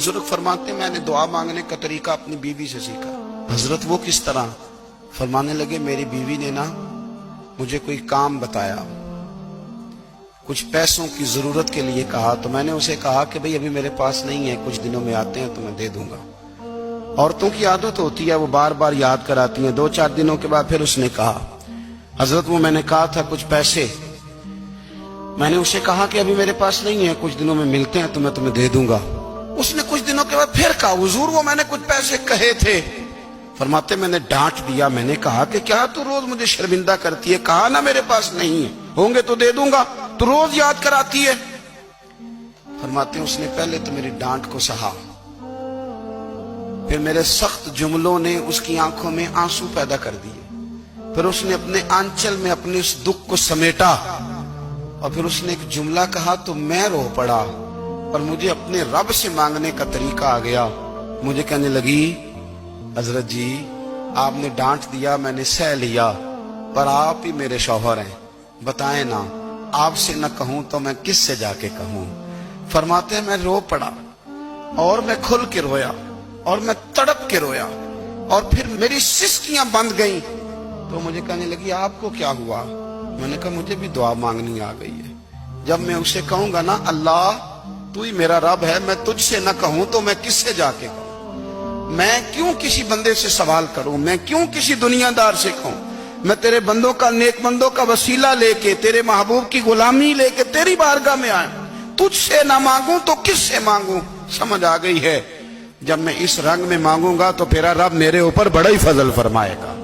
बुजुर्ग फरमाते मैंने दुआ मांगने का तरीका अपनी बीवी से सीखा। हजरत वो किस तरह? फरमाने लगे मेरी बीवी ने ना मुझे कोई काम बताया, कुछ पैसों की जरूरत के लिए कहा, तो मैंने उसे कहा कि भाई अभी मेरे पास नहीं है, कुछ दिनों में आते हैं तो मैं दे दूंगा। औरतों की आदत होती है, वो बार बार याद कराती हैं। 2-4 दिनों के बाद फिर उसने कहा हजरत वो मैंने कहा था कुछ पैसे, मैंने उसे कहा कि अभी मेरे पास नहीं है, कुछ दिनों में मिलते हैं तो मैं तुम्हें दे दूंगा। उसने कुछ दिनों के बाद फिर कहा हुजूर वो मैंने कुछ पैसे कहे थे। फरमाते मैंने डांट दिया, मैंने कहा कि क्या तू रोज मुझे शर्मिंदा करती है, कहा ना मेरे पास नहीं है, होंगे तो दे दूंगा, तू रोज याद कराती है। फरमाते उसने पहले तो मेरी डांट को सहा, फिर मेरे सख्त जुमलों ने उसकी आंखों में आंसू पैदा कर दिए, फिर उसने अपने आंचल में अपने उस दुख को समेटा और फिर उसने एक जुमला कहा तो मैं रो पड़ा और मुझे अपने रब से मांगने का तरीका आ गया। मुझे कहने लगी हजरत जी आपने डांट दिया, मैंने सह लिया, पर आप ही मेरे शौहर हैं, बताएं ना, आपसे न कहूं तो मैं किस से जाके कहूं। फरमाते हैं मैं रो पड़ा और मैं खुल के रोया और मैं तड़प के रोया और फिर मेरी सिसकियां बंद गईं। तो मुझे कहने लगी आपको क्या हुआ? मैंने कहा मुझे भी दुआ मांगनी आ गई है। जब मैं उसे कहूंगा ना अल्लाह तू ही मेरा रब है, मैं तुझसे न कहूं तो मैं किससे जाके कहूं, मैं क्यों किसी बंदे से सवाल करूं, मैं क्यों किसी दुनियादार से कहूं, मैं तेरे बंदों का नेक बंदों का वसीला लेके तेरे महबूब की गुलामी लेके तेरी बारगाह में आया, तुझसे ना मांगूं तो किससे मांगूं। समझ आ गई है, जब मैं इस रंग में मांगूंगा तो तेरा रब मेरे ऊपर बड़ा ही फजल फरमाएगा।